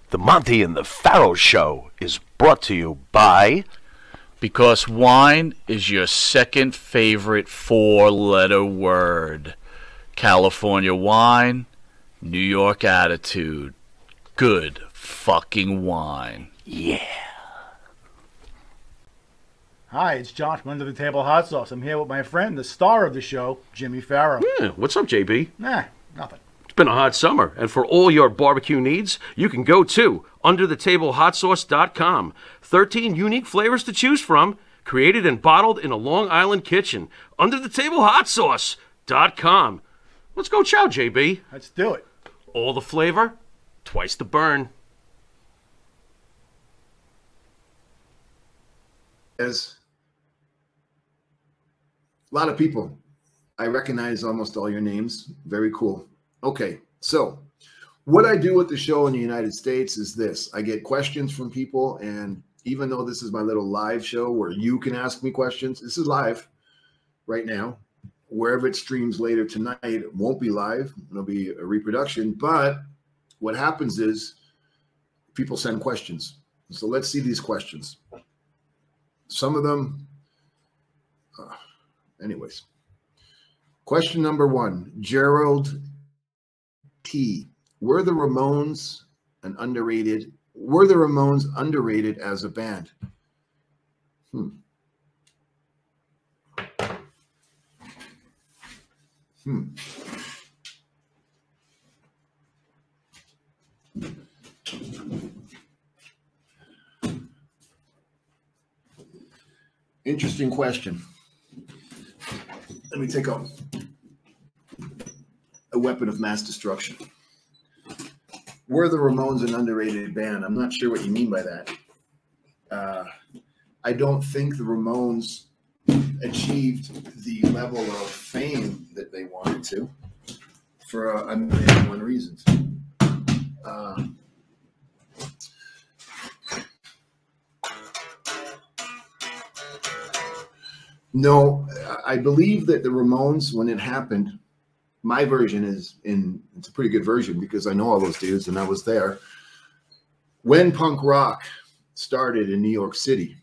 The Monty and the Pharaoh Show is brought to you by... Because wine is your second favorite four-letter word. California wine, New York attitude. Good fucking wine. Yeah. Hi, it's John from Under the Table Hot Sauce. I'm here with my friend, the star of the show, Jimmy Farrow. Yeah, what's up, JB? Nah, nothing. It's been a hot summer, and for all your barbecue needs, you can go to underthetablehotsauce.com. 13 unique flavors to choose from, created and bottled in a Long Island kitchen. Underthetablehotsauce.com. Let's go chow, JB. Let's do it. All the flavor, twice the burn. As a lot of people, I recognize almost all your names. Very cool. Okay, so what I do with the show in the United States is this. I get questions from people, and even though this is my little live show where you can ask me questions, this is live right now. Wherever it streams later tonight, it won't be live. It'll be a reproduction. But what happens is people send questions. So let's see these questions. Some of them, anyways. Question number 1, Gerald T. Were the Ramones underrated as a band? Interesting question. Let me take a weapon of mass destruction. Were the Ramones an underrated band? I'm not sure what you mean by that. I don't think the Ramones achieved the level of fame that they wanted to for a million and one reasons. No, I believe that the Ramones, when it happened, my version it's a pretty good version because I know all those dudes and I was there. When punk rock started in New York City,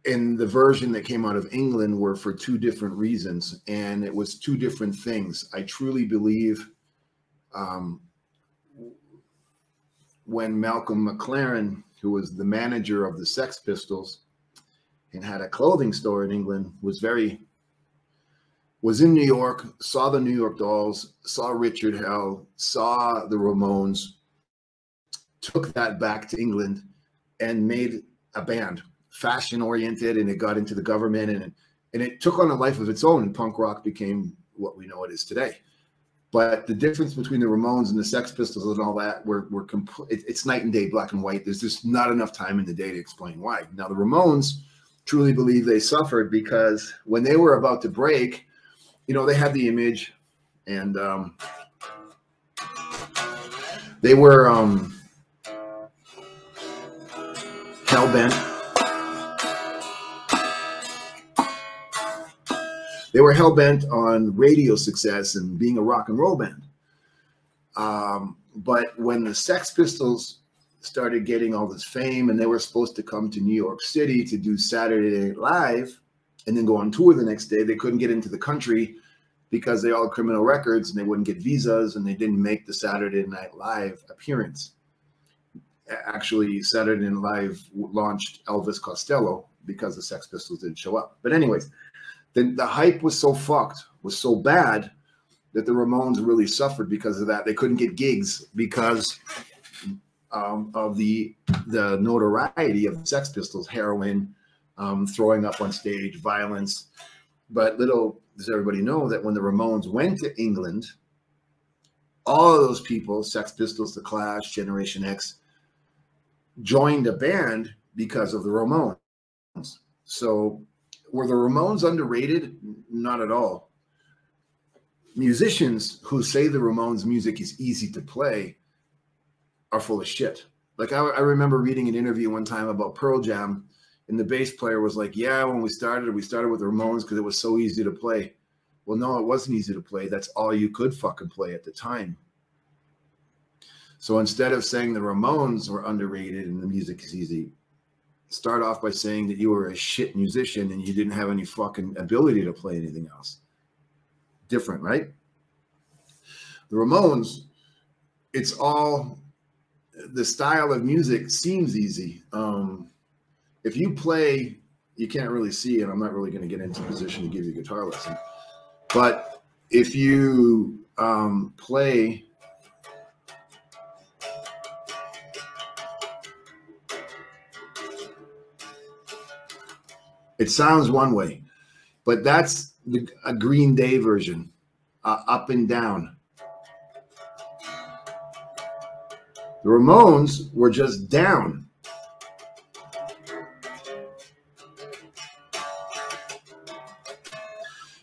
and the version that came out of England were for two different reasons, and it was two different things. I truly believe when Malcolm McLaren, who was the manager of the Sex Pistols and had a clothing store in England, was in New York, saw the New York Dolls, saw Richard Hell, saw the Ramones, took that back to England and made a band, fashion oriented, and it got into the government, and it took on a life of its own, and punk rock became what we know it is today. But the difference between the Ramones and the Sex Pistols and all that it's night and day, black and white. There's just not enough time in the day to explain why. Now the Ramones truly believe they suffered because when they were about to break, you know, they had the image, and they were hell-bent. They were hell-bent on radio success and being a rock and roll band. But when the Sex Pistols started getting all this fame and they were supposed to come to New York City to do Saturday Night Live and then go on tour the next day, they couldn't get into the country because they all had criminal records and they wouldn't get visas, and they didn't make the Saturday Night Live appearance. Actually, Saturday Night Live launched Elvis Costello because the Sex Pistols didn't show up. But anyways, the hype was so fucked, was so bad, that the Ramones really suffered because of that. They couldn't get gigs because of the notoriety of the Sex Pistols, heroin, throwing up on stage, violence. But little does everybody know that when the Ramones went to England, all of those people, Sex Pistols, The Clash, Generation X, joined a band because of the Ramones. So were the Ramones underrated? Not at all. Musicians who say the Ramones music is easy to play are full of shit. Like I remember reading an interview one time about Pearl Jam, and the bass player was like, yeah, when we started with the Ramones because it was so easy to play. Well, no, it wasn't easy to play. That's all you could fucking play at the time. So instead of saying the Ramones were underrated and the music is easy, start off by saying that you were a shit musician and you didn't have any fucking ability to play anything else. Different, right? The Ramones, it's all, the style of music seems easy. If you play, you can't really see, and I'm not really going to get into a position to give you a guitar lesson, but if you play, it sounds one way, but that's a Green Day version, up and down. The Ramones were just down.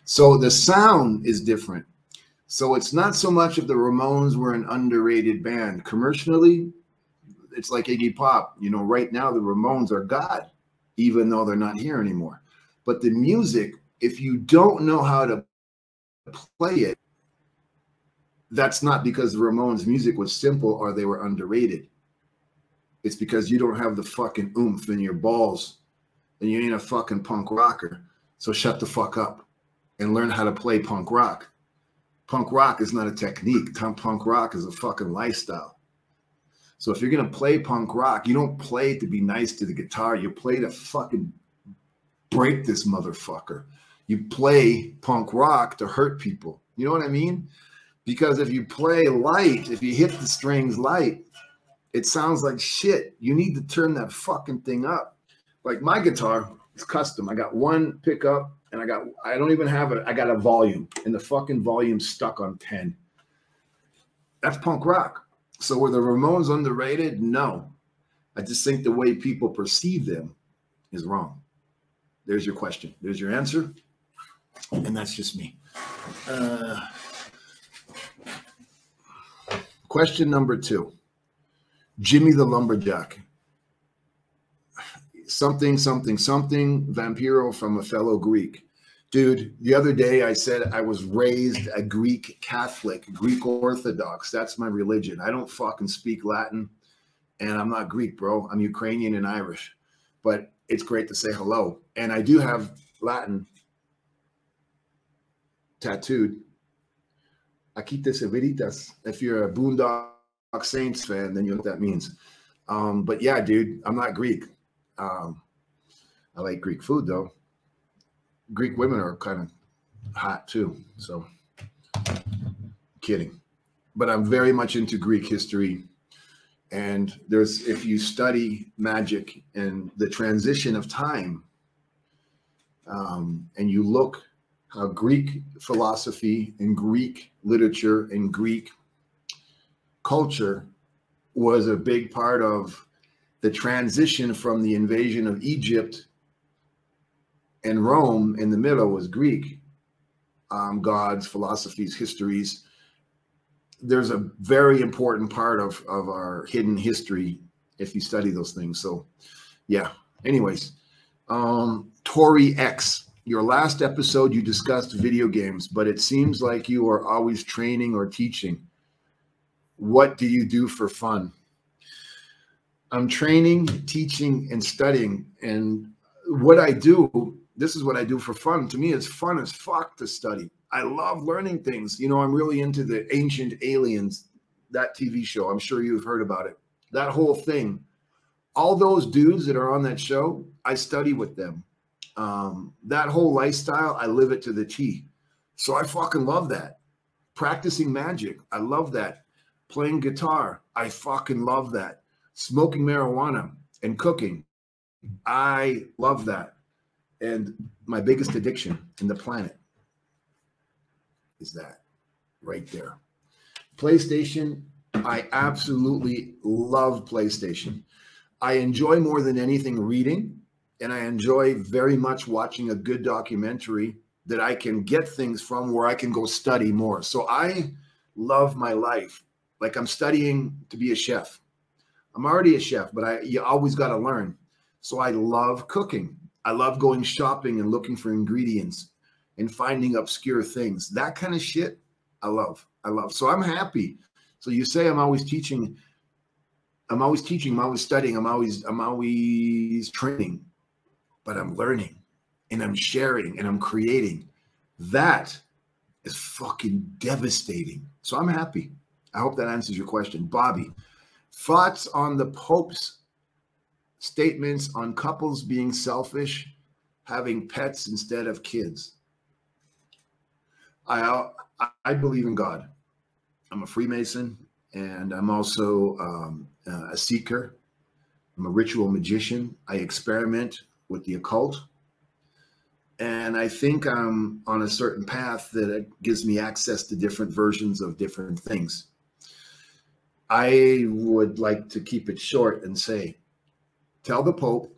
So the sound is different. So it's not so much if the Ramones were an underrated band. Commercially, it's like Iggy Pop. You know, right now the Ramones are God, even though they're not here anymore. But the music, if you don't know how to play it, that's not because the Ramones' music was simple or they were underrated. It's because you don't have the fucking oomph in your balls and you ain't a fucking punk rocker. So shut the fuck up and learn how to play punk rock. Punk rock is not a technique. Punk rock is a fucking lifestyle. So if you're going to play punk rock, you don't play it to be nice to the guitar. You play to fucking break this motherfucker. You play punk rock to hurt people. You know what I mean? Because if you play light, if you hit the strings light, it sounds like shit. You need to turn that fucking thing up. Like my guitar is custom. I got one pickup and I don't even have it. I got a volume and the fucking volume's stuck on 10. That's punk rock. So were the Ramones underrated? No. I just think the way people perceive them is wrong. There's your question. There's your answer. And that's just me. Question number 2. Jimmy the Lumberjack. Something, something, something, Vampiro from a fellow Greek. Dude, the other day I said I was raised a Greek Catholic, Greek Orthodox. That's my religion. I don't fucking speak Latin, and I'm not Greek, bro. I'm Ukrainian and Irish. But it's great to say hello. And I do have Latin tattooed. Aquí te severitas. If you're a Boondock Saints fan, then you know what that means. But yeah, dude, I'm not Greek. I like Greek food, though. Greek women are kind of hot, too. So, kidding. But I'm very much into Greek history. And there's, if you study magic and the transition of time, and you look how Greek philosophy and Greek literature and Greek culture was a big part of the transition from the invasion of Egypt and Rome. In the middle was Greek gods, philosophies, histories. There's a very important part of our hidden history if you study those things. So yeah, anyways, Tori X, your last episode, you discussed video games, but it seems like you are always training or teaching. What do you do for fun? I'm training, teaching, and studying. And what I do, this is what I do for fun. To me, it's fun as fuck to study. I love learning things. You know, I'm really into the Ancient Aliens, that TV show. I'm sure you've heard about it. That whole thing. All those dudes that are on that show, I study with them. That whole lifestyle, I live it to the T. So I fucking love that. Practicing magic, I love that. Playing guitar, I fucking love that. Smoking marijuana and cooking, I love that. And my biggest addiction in the planet is that right there. PlayStation, I absolutely love PlayStation. I enjoy more than anything reading, and I enjoy very much watching a good documentary that I can get things from where I can go study more. So I love my life. Like I'm studying to be a chef. I'm already a chef, but you always got to learn. So I love cooking. I love going shopping and looking for ingredients and finding obscure things. That kind of shit, I love. I love. So I'm happy. So you say I'm always teaching. I'm always teaching, I'm always studying, I'm always training, but I'm learning and I'm sharing and I'm creating. That is fucking devastating. So I'm happy. I hope that answers your question. Bobby, thoughts on the Pope's statements on couples being selfish, having pets instead of kids? I believe in God. I'm a Freemason, and I'm also a seeker. I'm a ritual magician. I experiment with the occult. And I think I'm on a certain path that gives me access to different versions of different things. I would like to keep it short and say, tell the Pope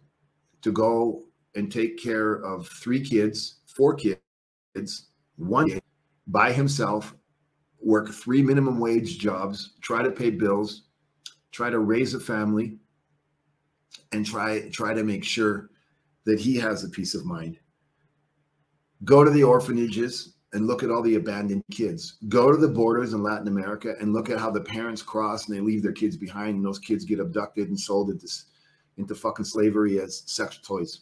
to go and take care of 3 kids, 4 kids, 1 kid by himself, work 3 minimum wage jobs, try to pay bills, try to raise a family, and try to make sure that he has a peace of mind. Go to the orphanages and look at all the abandoned kids. Go to the borders in Latin America and look at how the parents cross and they leave their kids behind, and those kids get abducted and sold into fucking slavery as sex toys.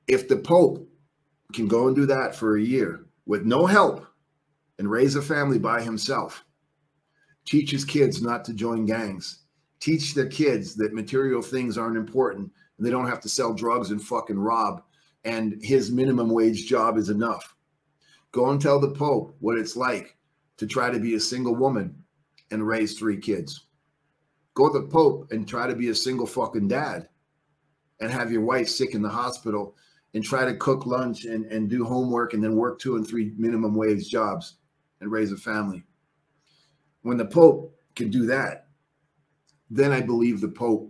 If the Pope can go and do that for a year with no help and raise a family by himself, teach his kids not to join gangs, teach their kids that material things aren't important and they don't have to sell drugs and fucking rob, and his minimum wage job is enough. Go and tell the Pope what it's like to try to be a single woman and raise 3 kids. Go to the Pope and try to be a single fucking dad and have your wife sick in the hospital and try to cook lunch and do homework and then work 2 and 3 minimum wage jobs and raise a family. When the Pope can do that, then I believe the Pope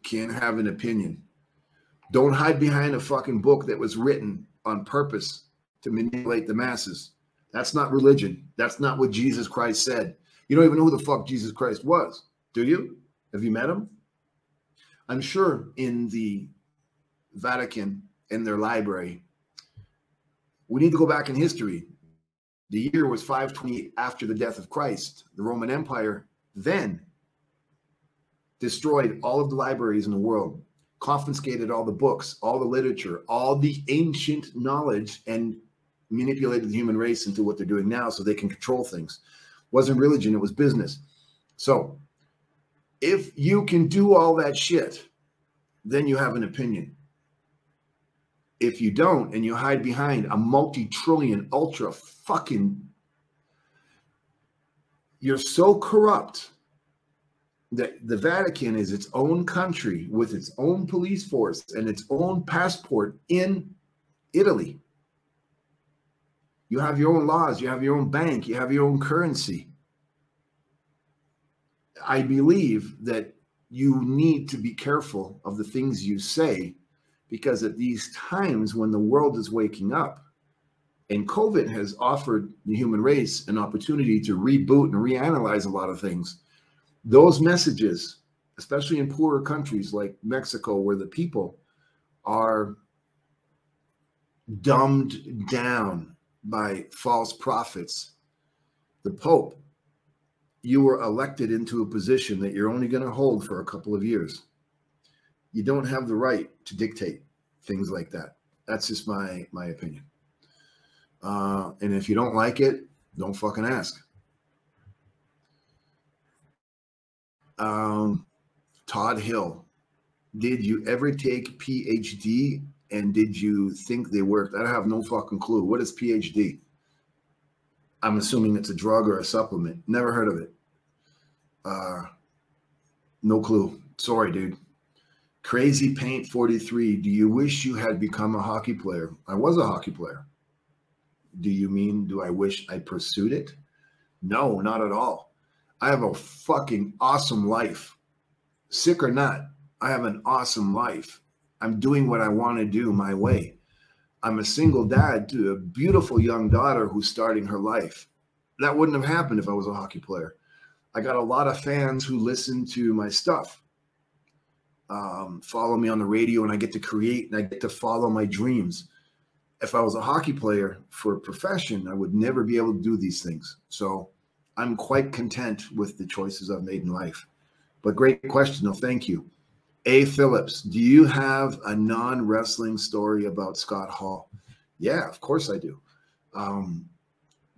can have an opinion. Don't hide behind a fucking book that was written on purpose to manipulate the masses. That's not religion. That's not what Jesus Christ said. You don't even know who the fuck Jesus Christ was, do you? Have you met him? I'm sure in the Vatican, in their library, we need to go back in history. The year was 528 after the death of Christ. The Roman Empire then destroyed all of the libraries in the world, confiscated all the books, all the literature, all the ancient knowledge, and manipulated the human race into what they're doing now so they can control things. It wasn't religion, it was business. So if you can do all that shit, then you have an opinion. If you don't, and you hide behind a multi-trillion ultra fucking, you're so corrupt that the Vatican is its own country with its own police force and its own passport in Italy. You have your own laws, you have your own bank, you have your own currency. I believe that you need to be careful of the things you say, because at these times when the world is waking up, and COVID has offered the human race an opportunity to reboot and reanalyze a lot of things, those messages, especially in poorer countries like Mexico, where the people are dumbed down by false prophets. The Pope, you were elected into a position that you're only going to hold for a couple of years. You don't have the right to dictate things like that. That's just my opinion. And if you don't like it, don't fucking ask. Todd Hill, did you ever take PhD and did you think they worked? I have no fucking clue. What is PhD? I'm assuming it's a drug or a supplement. Never heard of it. No clue. Sorry, dude. Crazy Paint 43. Do you wish you had become a hockey player? I was a hockey player. Do you mean, do I wish I pursued it? No, not at all. I have a fucking awesome life. Sick or not, I have an awesome life. I'm doing what I want to do my way. I'm a single dad to a beautiful young daughter who's starting her life. That wouldn't have happened if I was a hockey player. I got a lot of fans who listen to my stuff, follow me on the radio, and I get to create and I get to follow my dreams. If I was a hockey player for a profession, I would never be able to do these things. So I'm quite content with the choices I've made in life. But great question. No, thank you. A. Phillips, do you have a non-wrestling story about Scott Hall? Yeah, of course I do.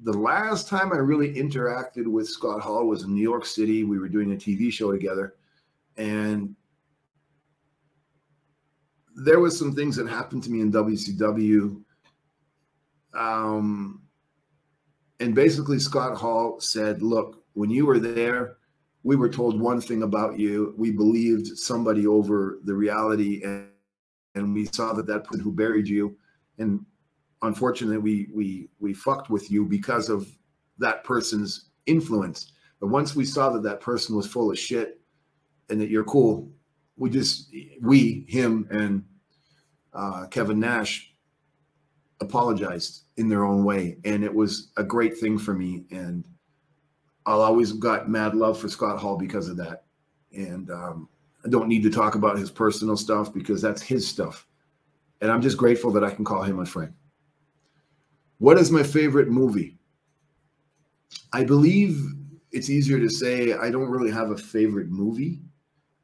The last time I really interacted with Scott Hall was in New York City. We were doing a TV show together, and there was some things that happened to me in WCW. And basically Scott Hall said, look, when you were there, we were told one thing about you. We believed somebody over the reality, and we saw that person who buried you. And unfortunately, we fucked with you because of that person's influence. But once we saw that person was full of shit and that you're cool, him and Kevin Nash apologized in their own way. And it was a great thing for me. And I'll always got mad love for Scott Hall because of that. And I don't need to talk about his personal stuff because that's his stuff. And I'm just grateful that I can call him a friend. What is my favorite movie? I believe it's easier to say I don't really have a favorite movie.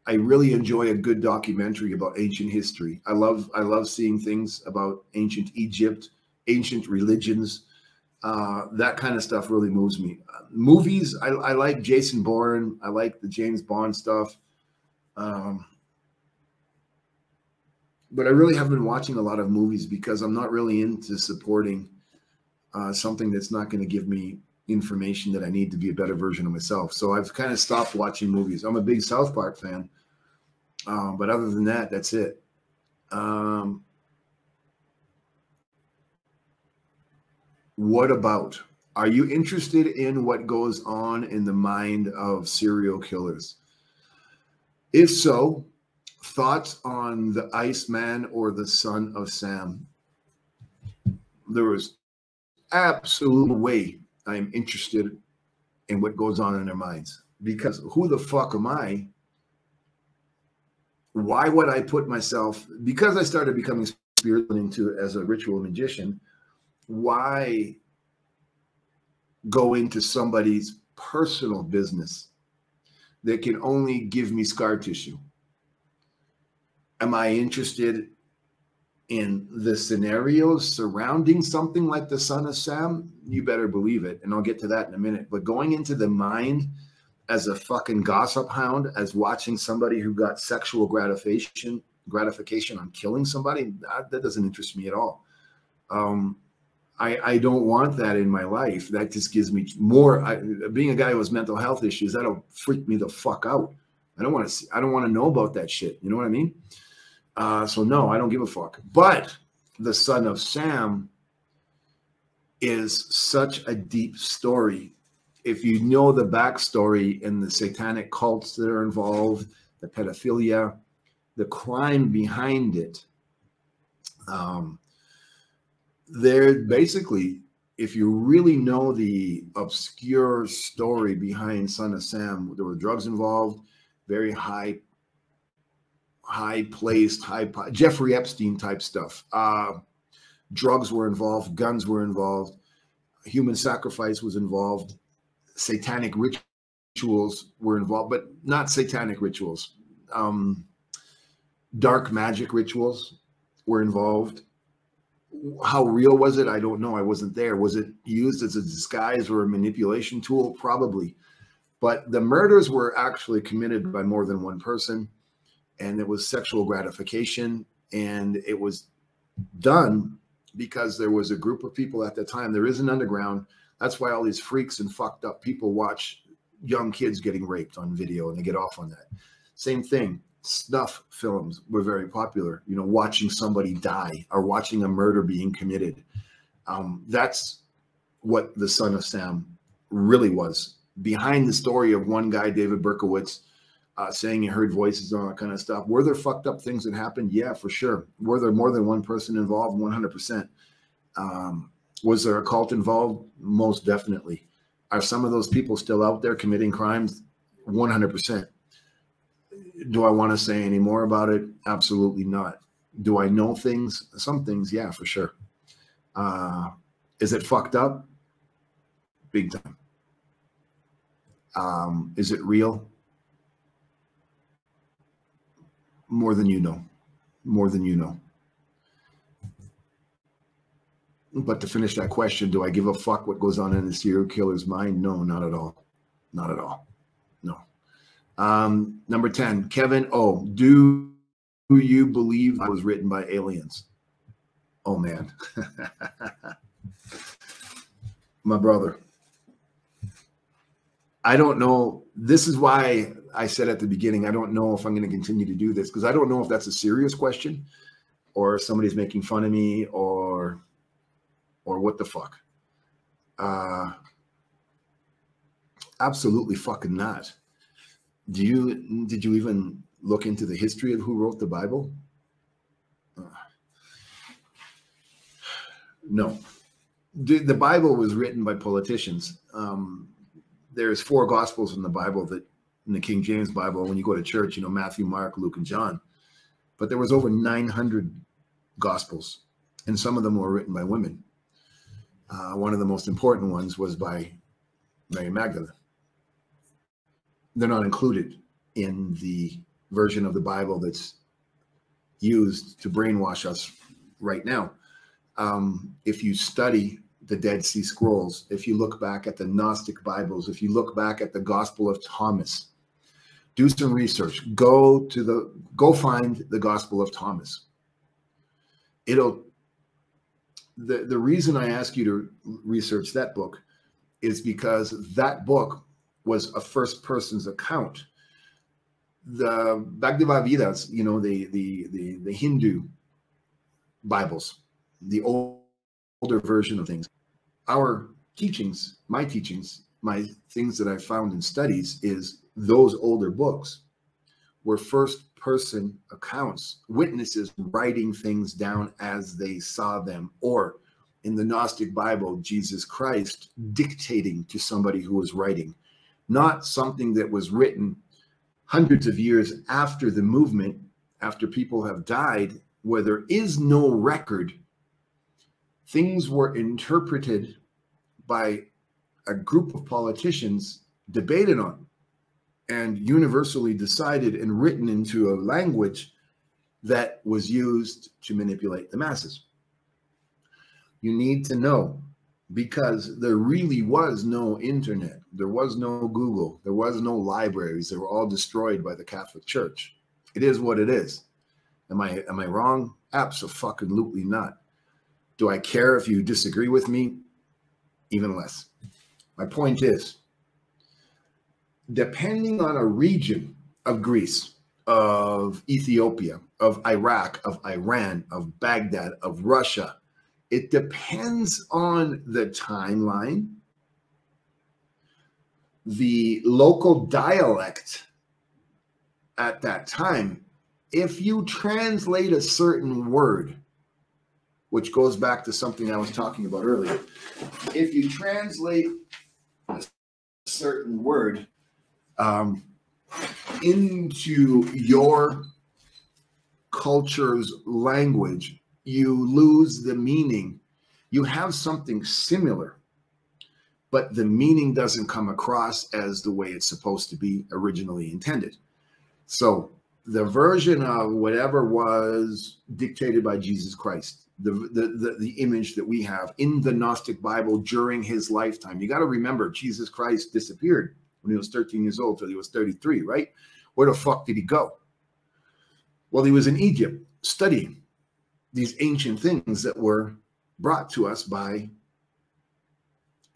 I really enjoy a good documentary about ancient history. I love seeing things about ancient Egypt, ancient religions. That kind of stuff really moves me. Movies, I like Jason Bourne. I like the James Bond stuff. But I really haven't been watching a lot of movies because I'm not really into supporting something that's not going to give me information that I need to be a better version of myself. So I've kind of stopped watching movies. I'm a big South Park fan. But other than that, that's it. What about, are you interested in what goes on in the mind of serial killers? If so, thoughts on the Iceman or the Son of Sam? There was absolute way I'm interested in what goes on in their minds, because who the fuck am I? Why would I put myself, because I started becoming spiritual into as a ritual magician, why go into somebody's personal business that can only give me scar tissue? Am I interested in the scenarios surrounding something like the Son of Sam? You better believe it. And I'll get to that in a minute. But going into the mind as a fucking gossip hound, as watching somebody who got sexual gratification on killing somebody, that doesn't interest me at all. I don't want that in my life. That just gives me more. Being a guy who has mental health issues, that'll freak me the fuck out. I don't want to know about that shit. You know what I mean? So no, I don't give a fuck. But the Son of Sam is such a deep story. If you know the backstory and the satanic cults that are involved, the pedophilia, the crime behind it, they're basically, if you really know the obscure story behind Son of Sam, there were drugs involved, very high-placed, Jeffrey Epstein type stuff. Drugs were involved, guns were involved, human sacrifice was involved, satanic rituals were involved, but not satanic rituals. Dark magic rituals were involved. How real was it? I don't know. I wasn't there. Was it used as a disguise or a manipulation tool? Probably. But the murders were actually committed by more than one person, and it was sexual gratification, and it was done because there was a group of people at the time. There is an underground. That's why all these freaks and fucked up people watch young kids getting raped on video, and they get off on that. Same thing. Snuff films were very popular, you know, watching somebody die or watching a murder being committed. That's what the Son of Sam really was. Behind the story of one guy, David Berkowitz, saying he heard voices and all that kind of stuff. Were there fucked up things that happened? Yeah, for sure. Were there more than one person involved? 100%. Was there a cult involved? Most definitely. Are some of those people still out there committing crimes? 100%. Do I want to say any more about it? Absolutely not. Do I know things? Some things, yeah, for sure. Is it fucked up? Big time. Is it real? More than you know. More than you know. But to finish that question, do I give a fuck what goes on in the serial killer's mind? No, not at all. Not at all. No. Number 10, Kevin O. Do you believe I was written by aliens? Oh, man. My brother. I don't know. This is why I said at the beginning, I don't know if I'm going to continue to do this, because I don't know if that's a serious question or somebody's making fun of me or what the fuck. Absolutely fucking not. Did you even look into the history of who wrote the Bible? No. The Bible was written by politicians. There's 4 gospels in the Bible, that in the King James Bible, when you go to church, Matthew, Mark, Luke, and John. But there was over 900 gospels, and some of them were written by women. One of the most important ones was by Mary Magdalene. They're not included in the version of the Bible that's used to brainwash us right now. If you study the Dead Sea Scrolls, if you look back at the Gnostic Bibles, if you look back at the Gospel of Thomas, do some research. Go find the Gospel of Thomas. The reason I ask you to research that book is because that book was a first person's account. The Bhagavad Gita's, the Hindu Bibles, the older version of things. Our teachings, my things that I found in studies is those older books were first person accounts, witnesses writing things down as they saw them, or in the Gnostic Bible, Jesus Christ dictating to somebody who was writing, not something that was written hundreds of years after the movement, after people have died, where there is no record. Things were interpreted by a group of politicians, debated on, and universally decided and written into a language that was used to manipulate the masses. You need to know, because there really was no internet. There was no Google. There was no libraries. They were all destroyed by the Catholic Church. It is what it is. Am I wrong? Abso-fucking-lutely not. Do I care if you disagree with me? Even less. My point is, depending on a region of Greece, of Ethiopia, of Iraq, of Iran, of Baghdad, of Russia, it depends on the timeline, the local dialect at that time. If you translate a certain word, which goes back to something I was talking about earlier, if you translate a certain word into your culture's language, you lose the meaning. You have something similar, but the meaning doesn't come across as the way it's supposed to be originally intended. So the version of whatever was dictated by Jesus Christ, the image that we have in the Gnostic Bible during his lifetime. You got to remember, Jesus Christ disappeared when he was 13 years old till he was 33, right? Where the fuck did he go? Well, he was in Egypt studying these ancient things that were brought to us by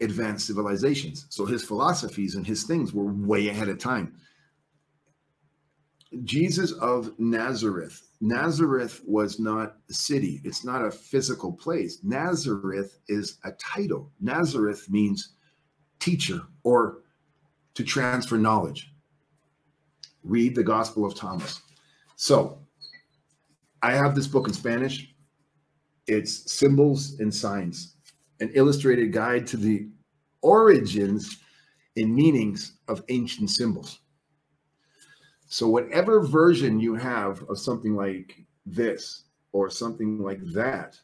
advanced civilizations. So his philosophies and his things were way ahead of time. Jesus of Nazareth. Nazareth was not a city. It's not a physical place. Nazareth is a title. Nazareth means teacher or to transfer knowledge. Read the Gospel of Thomas. So I have this book in Spanish. It's Symbols and Signs, an illustrated guide to the origins and meanings of ancient symbols. So whatever version you have of something like this or something like that,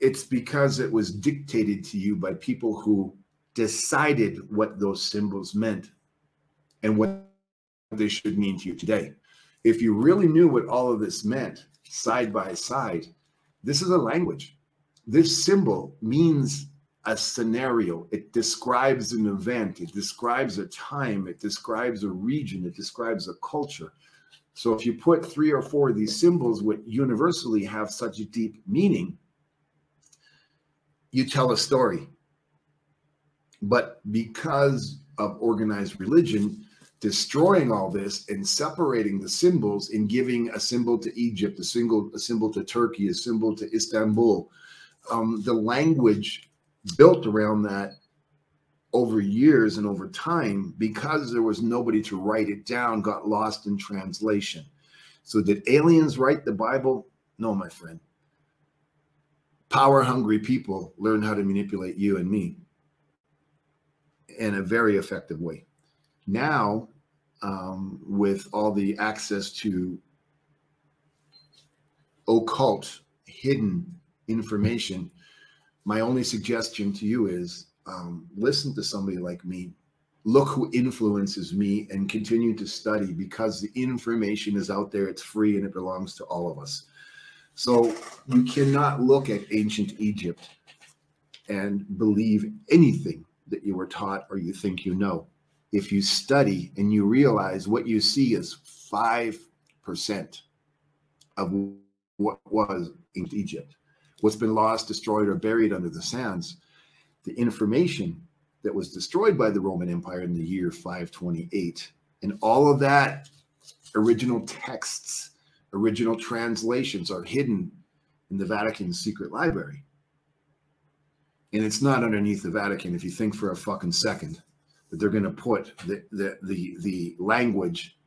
it's because it was dictated to you by people who decided what those symbols meant and what they should mean to you today. If you really knew what all of this meant side by side, this is a language. This symbol means a scenario. It describes an event. It describes a time. It describes a region. It describes a culture. So if you put 3 or 4 of these symbols, what universally have such a deep meaning, you tell a story. But because of organized religion destroying all this and separating the symbols and giving a symbol to Egypt, a symbol to Turkey, a symbol to Istanbul, the language built around that over years and over time, because there was nobody to write it down, got lost in translation. So did aliens write the Bible? No, my friend. Power-hungry people learn how to manipulate you and me in a very effective way. Now, with all the access to occult, hidden information, my only suggestion to you is listen to somebody like me. Look who influences me and continue to study, because the information is out there. It's free and it belongs to all of us. So you cannot look at ancient Egypt and believe anything that you were taught or you think you know. If you study and you realize what you see is 5% of what was ancient Egypt, what's been lost, destroyed, or buried under the sands, the information that was destroyed by the Roman Empire in the year 528, and all of that original texts, original translations are hidden in the Vatican's secret library. And it's not underneath the Vatican, if you think for a fucking second that they're going to put the language,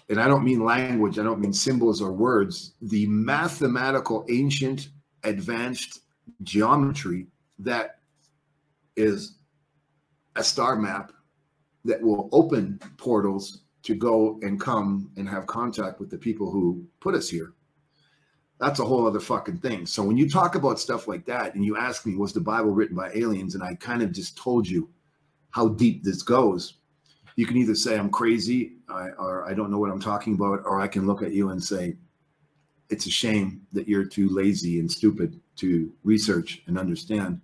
and I don't mean language, I don't mean symbols or words, the mathematical, ancient, advanced geometry that is a star map that will open portals to go and come and have contact with the people who put us here. That's a whole other fucking thing. So when you talk about stuff like that and you ask me, was the Bible written by aliens? And I kind of just told you how deep this goes. You can either say I'm crazy or I don't know what I'm talking about, or I can look at you and say, it's a shame that you're too lazy and stupid to research and understand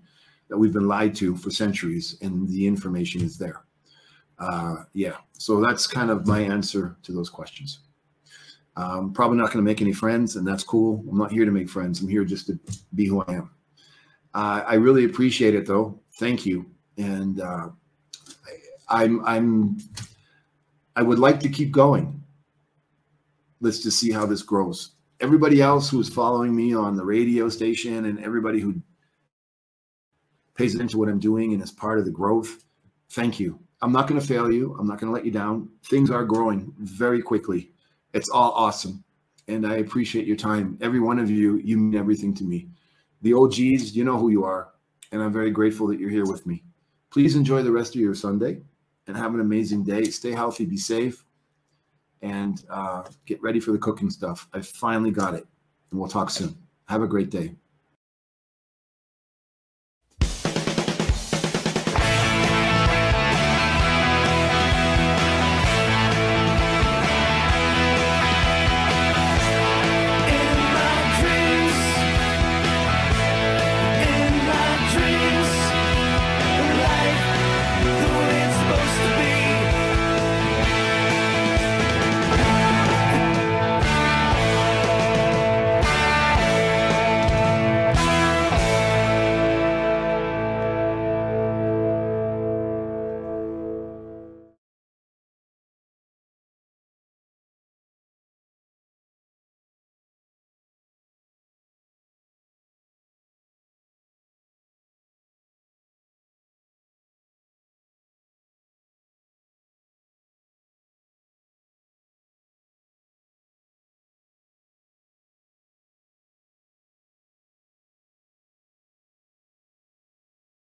that we've been lied to for centuries and the information is there. Yeah, so that's kind of my answer to those questions. Probably not going to make any friends, and that's cool. I'm not here to make friends. I'm here just to be who I am. I really appreciate it, though. Thank you. And I would like to keep going. Let's just see how this grows. Everybody else who's following me on the radio station and everybody who pays attention to what I'm doing and is part of the growth, thank you. I'm not going to fail you. I'm not going to let you down. Things are growing very quickly. It's all awesome. And I appreciate your time. Every one of you, you mean everything to me. The OGs, you know who you are. And I'm very grateful that you're here with me. Please enjoy the rest of your Sunday and have an amazing day. Stay healthy, be safe, and get ready for the cooking stuff. I finally got it. And we'll talk soon. Have a great day.